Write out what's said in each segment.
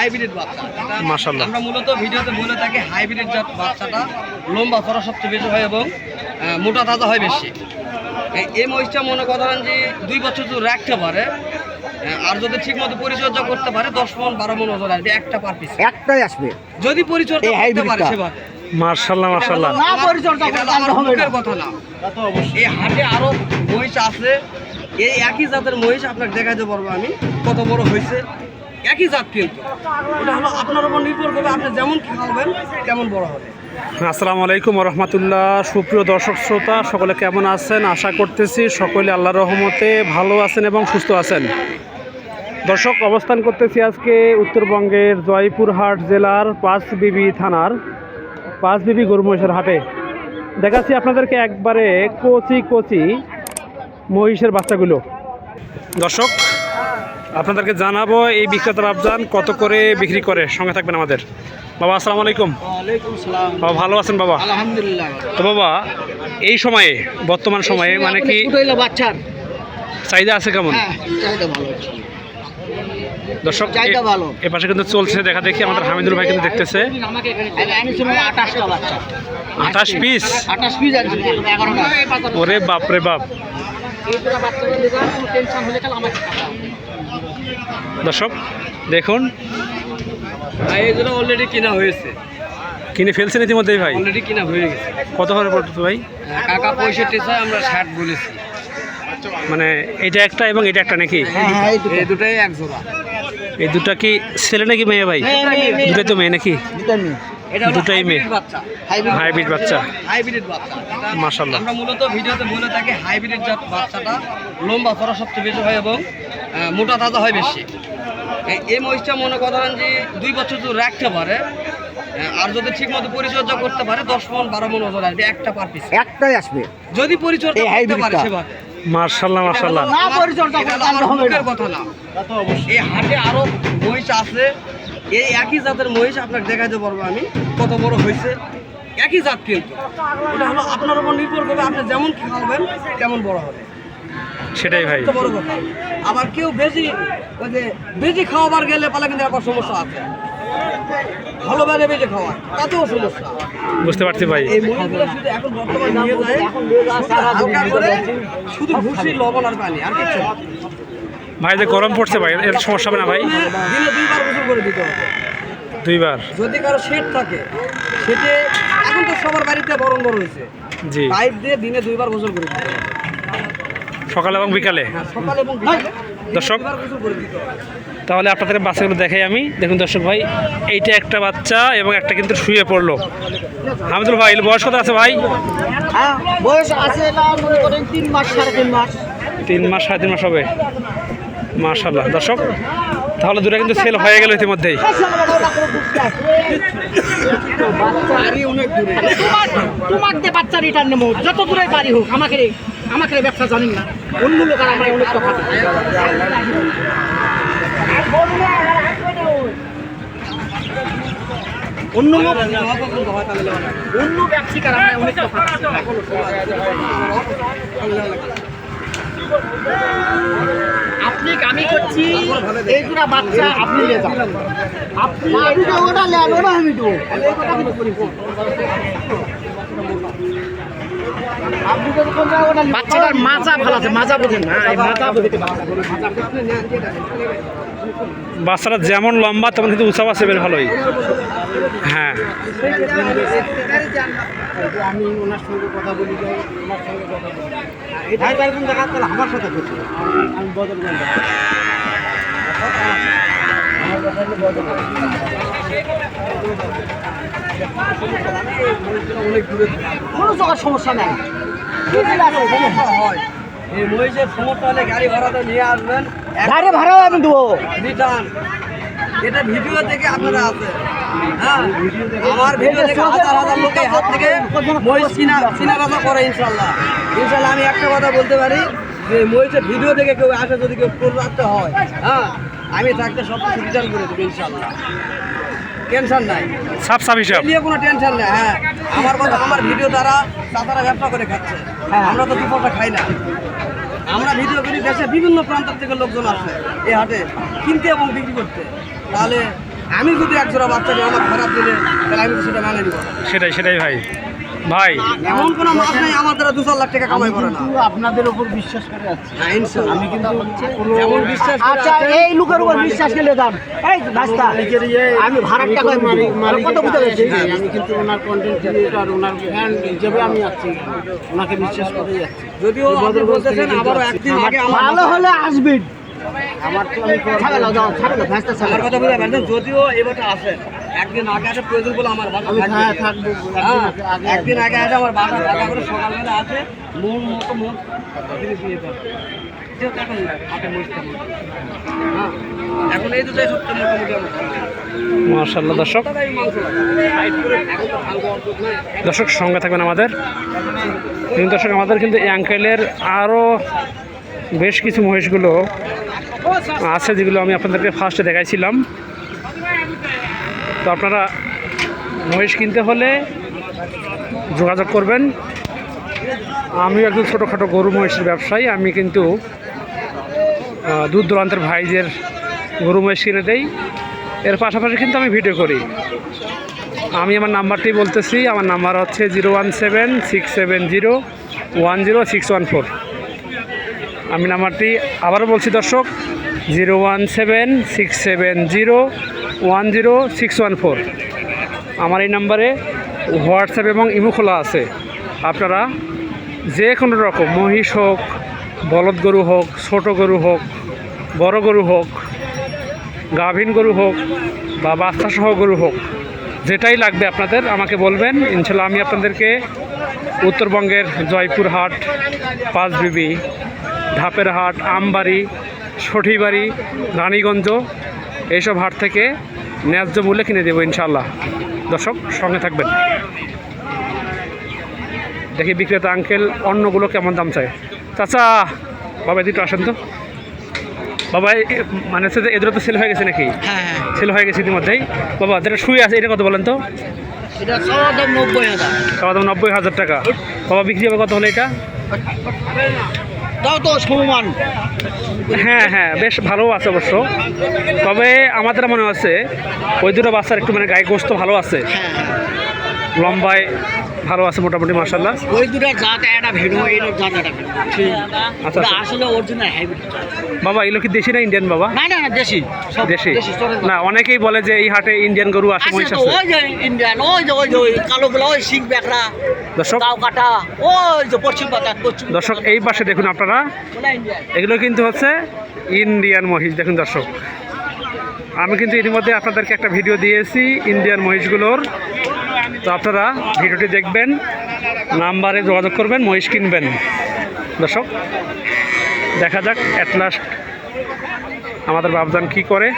Hybrid বাচ্চা। মাশাআল্লাহ। আমরা মূলত ভিডিওতে বলে থাকি হাইব্রিড জাত বাচ্চাটা লম্বা চড়া সবচেয়ে বেশি হয় এবং মোটা তাজা হয় বেশি। এই মহিষটা মনে করেন যে 2 বছর যদি রাখতে পারে আর যদি ঠিক মতো পরিচর্যা করতে পারে 10 মণ 12 মণ ওজন আসবে একটা পার পিস। একটাই আসবে যদি পরিচর্যা করতে পারে সেবা। মাশাআল্লাহ মাশাআল্লাহ। না পরিচর্যা করতে হবে মুখের কথা না। তা তো অবশ্যই। এই হাটে আরো মহিষ আছে। এই একই জাতের মহিষ আপনাকে দেখাইতে পারবো আমি কত বড় হয়েছে। একই জাত কিন্তু ওটা হলো আপনার উপর নির্ভর করবে আপনি যেমন খাওয়াবেন তেমন বড় হবে। আসসালামু আলাইকুম ওয়া রাহমাতুল্লাহ। সুপ্রিয় দর্শক শ্রোতা সকলে কেমন আছেন? আশা করতেছি সকলে আল্লাহর রহমতে ভালো আছেন এবং সুস্থ আছেন। দর্শক, অবস্থান করতেছি আজকে উত্তরবঙ্গের জয়পুরহাট জেলার পাঁচবিবি থানার পাঁচবিবি গরু মহিষের হাটে। দেখাচ্ছি আপনাদেরকে একবারে কচি কচি মহিষের বাচ্চাগুলো। দর্শক, আপনাদেরকে জানাবো এই বিক্রেতা বাবজান কত করে বিক্রি করে। সঙ্গে থাকবেন আমাদের। বাবা আসসালামু আলাইকুম। ওয়ালাইকুম সালাম। বাবা ভালো আছেন বাবা? আলহামদুলিল্লাহ। তো বাবা, এই সময়ে বর্তমান সময়ে মানে কি বাচ্চার চাহিদা আছে কেমন? চাহিদা ভালো আছে। দর্শক, চাহিদা ভালো। এ পাশে কিন্তু চলছে দেখা দেখি আমাদের হামিদুল ভাই কিন্তু দেখতেছে। 28টা বাচ্চা। 28 পিস? 28 পিস আছে 11টা। ওরে বাপ রে বাপ। দর্শক দেখুন, এইগুলো অলরেডি কিনা হয়েছে। কিনে ফেলছেন ইতিমধ্যেই ভাই? অলরেডি কিনা হয়ে গেছে। কত করে পড়তো ভাই? কাকা 65 চাই, আমরা 60 বলেছি। মানে এটা একটা এবং এটা একটা নাকি? এই দুটাই এক জোড়া। এই দুটা কি ছেলে নাকি মেয়ে ভাই? দুটাই তো মেয়ে নাকি? এটা হলো দুটাই মেয়ে। হাইব্রিড বাচ্চা। হাইব্রিড বাচ্চা। হাইব্রিড বাচ্চা। মাশাআল্লাহ। আমরা মূলত ভিডিওতে বলে থাকি হাইব্রিড জাত বাচ্চাটা লম্বা চড়া সবচেয়ে বেশি হয় এবং মোটা তাজা হয় বেশি। এই মহিষটা মনে করেন যে 2 বছর যদি রাখতে পারে আর যদি ঠিক মতো পরিচর্যা করতে পারে 10 মণ 12 মণ ওজন আসবে একটা পার পিস। একটাই আসবে যদি পরিচর্যা করতে পারে সেবা। মাশাআল্লাহ মাশাআল্লাহ। না পরিচর্যা করতে হবে মুখের কথা না। তা তো অবশ্যই। এই হাটে আরো মহিষ আছে। এই একই জাতের মহিষ আপনাকে দেখাইতে পারবো আমি কত বড় হয়েছে। একই জাত কিন্তু ওটা হলো আপনার উপর নির্ভর করবে আপনি যেমন খাওয়াবেন তেমন বড় হবে। সেটাই ভাই। তো বড় কথা। আবার কেউ বেশি ওই যে বেশি খাওয়াবার গেলে পালা কিন্তু আবার সমস্যা আছে। ভালোভাবে বেশি খাওয়া তাতেও সমস্যা। বুঝতে পারছি ভাই। এই মহিষগুলো শুধু এখন বর্তমানে নিয়ে যায় হালকা করে শুধু ভুসি লবণ আর পানি আর কিছু না। ভাই যে গরম পড়ছে ভাই, এর সমস্যা হবে না ভাই? দিনে 2বার গোসল করে দিতে হবে। 2বার? যদি কারো শেড থাকে সেটে এখন তো সবার বাড়িতে বড় হয়েছে। জি। পাইপ দিয়ে দিনে 2বার গোসল করে দিতে হবে। সকাল এবং বিকালে? হ্যাঁ, সকালে এবং বিকালে দর্শক, 2বার গোসল করে দিতে হবে। তাহলে আপনাদের বাচ্চাগুলো দেখাই আমি। দেখুন দর্শক ভাই, এইটা একটা বাচ্চা এবং একটা কিন্তু শুয়ে পড়লো। হামিদুল ভাই, এর বয়স কত আছে ভাই? বয়স আছে না মনে করেন 3 মাস 3.5 মাস। 3 মাস 3.5 মাস হবে। মাশাআল্লাহ। দর্শক, তাহলে দুটো কিন্তু সেল হয়ে গেল ইতিমধ্যেই। তোমার যে বাচ্চা রিটার্ন নেবো যত দূরে বাড়ি হোক আমাকে ব্যবসা জানেন না অন্য লোক আর আমার অনেক টাকা অন্য লোক অন্য ব্যবসায়িক আর আমার অনেক টাকা আপনি আমি করছি এইগুলা বাচ্চা আপনি নিয়ে যান। আপনি ওটা নেন ওটা আমি দেবো। বাচ্চাটার মাজা ভালো আছে, মাজা বোঝেন না, এই মাজা বোঝাতে বাচ্চাটা যেমন লম্বা তেমন কিন্তু উঁচা আছে বেশ ভালোই। হ্যাঁ, আমি ওনার সঙ্গে কথা বলি যাই, ওনার সঙ্গে কথা বলি আমার সাথে করছি আমি বদল কোনো জায়গার সমস্যা নেই। এই মহিষের সমস্যা হলে গাড়ি ভাড়াটা নিয়ে আসবেন। গাড়ি ভাড়াও আমি দেবো। রিটার্ন এটা ভিডিও থেকে আপনারা আছে। হ্যাঁ, আমার ভিডিও থেকে হাজার লোকের হাত থেকে মহিষ চিনা বাজা করে ইনশাল্লাহ। আমি একটা কথা বলতে পারি যে মহিষের ভিডিও থেকে কেউ আসে যদি কেউ রাখতে হয়, হ্যাঁ আমি থাকতে সব কিছু রিটার্ন করে দেবো ইনশাল্লাহ। টেনশন নাই, সাফ সাফ হিসাব নিয়ে কোনো টেনশন নেই। হ্যাঁ, আমার কথা আমার ভিডিও দ্বারা তারা ব্যবসা করে খাচ্ছে। আমরা তো দুপুরটা খাই না। আমরা ভিডিও করি দেশের বিভিন্ন প্রান্ত থেকে লোকজন আসে এই হাটে কিনতে এবং বিক্রি করতে। তাহলে আমি যদি এক জোড়া বাচ্চা নিয়ে আমার খারাপ দিলে তাহলে আমি তো সেটা মানে নিব না। সেটাই ভাই ভাই এমন কোনো মাছ নেই আমার দ্বারা 2-4 লাখ টাকা কামাই করে না। কিন্তু আপনাদের উপর বিশ্বাস করে আছি। হ্যাঁ, ইনশাআল্লাহ। আমি কিন্তু যেমন বিশ্বাস করে আচ্ছা আছেন, এই লোকের উপর বিশ্বাস করলে দাম এই রাস্তা আমি ভাড়ার টাকা কত বুঝতে পেরেছি আমি কিন্তু ওনার কন্টেন্ট ক্রিয়েটর ওনার ফ্যান হিসেবে আমি যাচ্ছি ওনাকে বিশ্বাস করে যাচ্ছি যদিও আপনি বলতেছেন আবারও একদিন আগে আমার ভালো হলে আসবেন আমার তো আমি ছাগল দাও ছাগল ভ্যাসটা আমার ছাগল কথা বুঝতে পারছেন, যদিও এবারটা আসেন একদিন আগে আসে প্রয়োজন বলে আমার বাসা আমি থাকবে। হ্যাঁ থাকবো হ্যাঁ, আগে একদিন আগে আসে আমার বাসা থাকা করে সকালবেলা আসে মন মতো মন জিনিস নিয়ে যাবে। যেহেতু এখন হাতে মরিচটা নেই। হ্যাঁ, এখন এই দুটোই সবচেয়ে মোটামুটি আমার খারাপ। মাশাআল্লাহ দর্শক সপ্তাহে মাংস লাগে। সাইড করে এখন তো ভালো অন্তত নাই। দর্শক সঙ্গে থাকবেন আমাদের কিন্তু দর্শক আমাদের কিন্তু এই আঙ্কেলের আরও বেশ কিছু মহিষগুলো আছে যেগুলো আমি আপনাদেরকে ফার্স্টে দেখাইছিলাম। তো আপনারা মহিষ কিনতে হলে যোগাযোগ করবেন। আমিও একজন ছোটোখাটো গরু মহিষের ব্যবসায়ী। আমি কিন্তু দূর দূরান্তের ভাইদের গরু মহিষ কিনে দেই, এর পাশাপাশি কিন্তু আমি ভিডিও করি। আমি আমার নাম্বারটি বলতেছি, আমার নাম্বার হচ্ছে 01767010614। আমি নাম্বারটি আবারও বলছি দর্শক, 01767010614। আমার এই নাম্বারে হোয়াটসঅ্যাপ এবং ইমো খোলা আছে। আপনারা যে কোনো রকম মহিষ হোক, বলদ গরু হোক, ছোট গরু হোক, বড় গরু হোক, গাভীন গরু হোক বা বাচ্চা সহ গরু হোক, যেটাই লাগবে আপনাদের আমাকে বলবেন। ইনশাল্লাহ আমি আপনাদেরকে উত্তরবঙ্গের জয়পুর হাট, পাঁচবিবি, ধাপের হাট, আমবাড়ি, সঠিবাড়ি, রানীগঞ্জ এইসব হাট থেকে ন্যায্য মূল্যে কিনে দেবো ইনশাল্লাহ। দর্শক সঙ্গে থাকবেন। দেখি বিক্রেতা আঙ্কেল অন্যগুলো কেমন দাম চায়। চাচা বাবা এদিকে আসেন তো। বাবা মানে হচ্ছে যে এদের তো সেল হয়ে গেছে নাকি? হ্যাঁ সেল হয়ে গেছে ইতিমধ্যেই। বাবা যেটা শুয়ে আছে এটা কত বলেন তো? এটা সব দাম 90,000 তাও দাম 90,000 টাকা। বাবা বিক্রি হবে কত হলে এটা? দাও তো সমান হ্যাঁ বেশ ভালো আছে অবশ্য। তবে আমাদের মনে হচ্ছে ওই দুটো বাচ্চার একটু মানে গায়ে গোস্ত ভালো আছে, লম্বায় ভালো আছে মোটামুটি মাশাআল্লাহ। ওই দুটো জাত একটা ভিডিও এর জাত একটা ঠিক আচ্ছা ওটা আসলে অরিজিনাল হাইব্রিড বাবা এগুলো কি দেশি না ইন্ডিয়ান বাবা? না দেশি সব দেশি চলে না, অনেকেই বলে যে এই হাটে ইন্ডিয়ান গরু আসে, মহিষ তো আছে। ওই যে ইন্ডিয়ান ওই যে কালো গুলো ওই শিং বেকরা দর্শক তাও কাটা ওই যে পশ্চিম পাতা পশ্চিম দর্শক এই পাশে দেখুন আপনারা, ওটা ইন্ডিয়ান এগুলো কিন্তু হচ্ছে ইন্ডিয়ান মহিষ। দেখুন দর্শক, আমি কিন্তু ইতিমধ্যে আপনাদেরকে একটা ভিডিও দিয়েছি ইন্ডিয়ান মহিষগুলোর। তো আপনারা ভিডিওটি দেখবেন, নাম্বারে যোগাযোগ করবেন, মহিষ কিনবেন। দর্শক দেখা যাক অ্যাট লাস্ট আমাদের বাবজান কী করে,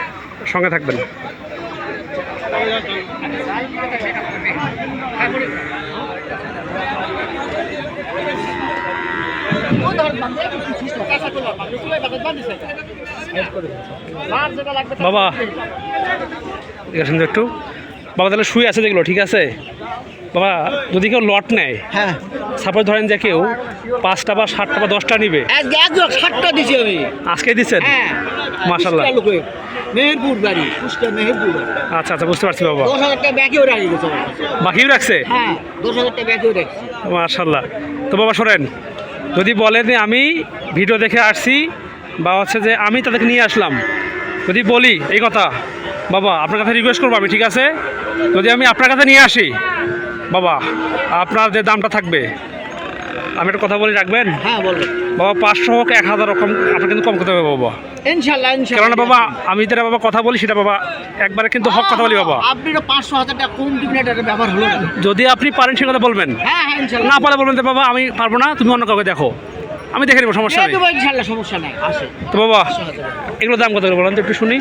সঙ্গে থাকবেন। বাবা ঠিক আছে একটু বাবা, তাহলে শুয়ে আছে যেগুলো ঠিক আছে বাবা। যদি কেউ লট নেয়, হ্যাঁ সাপোজ ধরেন যে কেউ 5টা বা 7টা বা 10টা নিবে, একদম 60টা দিছি আমি আজকে দিচ্ছেন? হ্যাঁ মাশাআল্লাহ। মেহেরপুর বাড়ি কুষ্টিয়া মেহেরপুর বাড়ি আচ্ছা বুঝতে পারছি বাবা। 10,000 টাকা ব্যাগেও রাখি গেছে আমার কাছে। বাকিও রাখছে? হ্যাঁ 10,000 টাকা ব্যাগেও রাখছি মাশাআল্লাহ। তো বাবা শোনেন, যদি বলেন যে আমি ভিডিও দেখে আসছি বা হচ্ছে যে আমি তাদেরকে নিয়ে আসলাম, যদি বলি এই কথা বাবা আপনার কাছে রিকোয়েস্ট করবো আমি, ঠিক আছে? যদি আমি আপনার কাছে নিয়ে আসি বাবা, আপনার যে দামটা থাকবে আমি একটা কথা বলে রাখবেন হ্যাঁ বলো বাবা, 500 হোক 1000 রকম আপনার কিন্তু কম করতে হবে বাবা। ইনশাআল্লাহ কেননা বাবা আমি যেটা বাবা কথা বলি সেটা বাবা একবারে কিন্তু হক কথা বলি বাবা। আপনি তো 500,000 টাকা কম দিবেন, এটা ব্যবহার হলো না। যদি আপনি পারেন সে কথা বলবেন, হ্যাঁ ইনশাআল্লাহ না পারে বলবেন যে বাবা আমি পারবো না, তুমি অন্য কাউকে দেখো, আমি দেখে নেবো, সমস্যা নেই। ইনশাআল্লাহ সমস্যা নাই আসে। তো বাবা এগুলোর দাম কত করে বলেন তো একটু শুনি।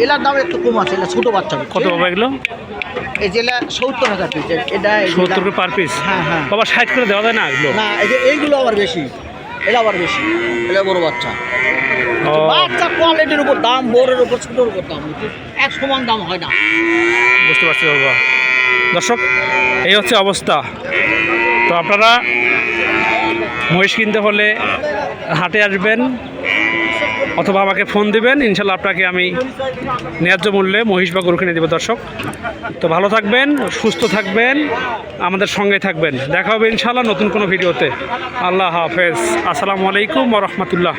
এলার দাম একটু কম আছে, এটা ছোট বাচ্চা কত বাবা এগুলো? এই যে 70,000 পিস, এটা 70 করে পার পিস? হ্যাঁ বাবা 60 করে দেওয়া যায় না এগুলো? না এই যে এইগুলো আবার বেশি, এটা আবার বেশি, এটা বড় বাচ্চা। ও বাচ্চা কোয়ালিটির উপর দাম, বড়ের উপর ছোটোর উপর দাম, এক সমান দাম হয় না। বুঝতে পারছি বাবা। দর্শক এই হচ্ছে অবস্থা। তো আপনারা মহিষ কিনতে হলে হাটে আসবেন, অথবা আমাকে ফোন দিবেন, ইনশাল্লাহ আপনাকে আমি ন্যায্য মূল্যে মহিষ বা গরু কিনে দেবো। দর্শক, তো ভালো থাকবেন, সুস্থ থাকবেন, আমাদের সঙ্গে থাকবেন। দেখা হবে ইনশাল্লাহ নতুন কোনো ভিডিওতে। আল্লাহ হাফেজ। আসসালামু আলাইকুম ওয়া রাহমাতুল্লাহ।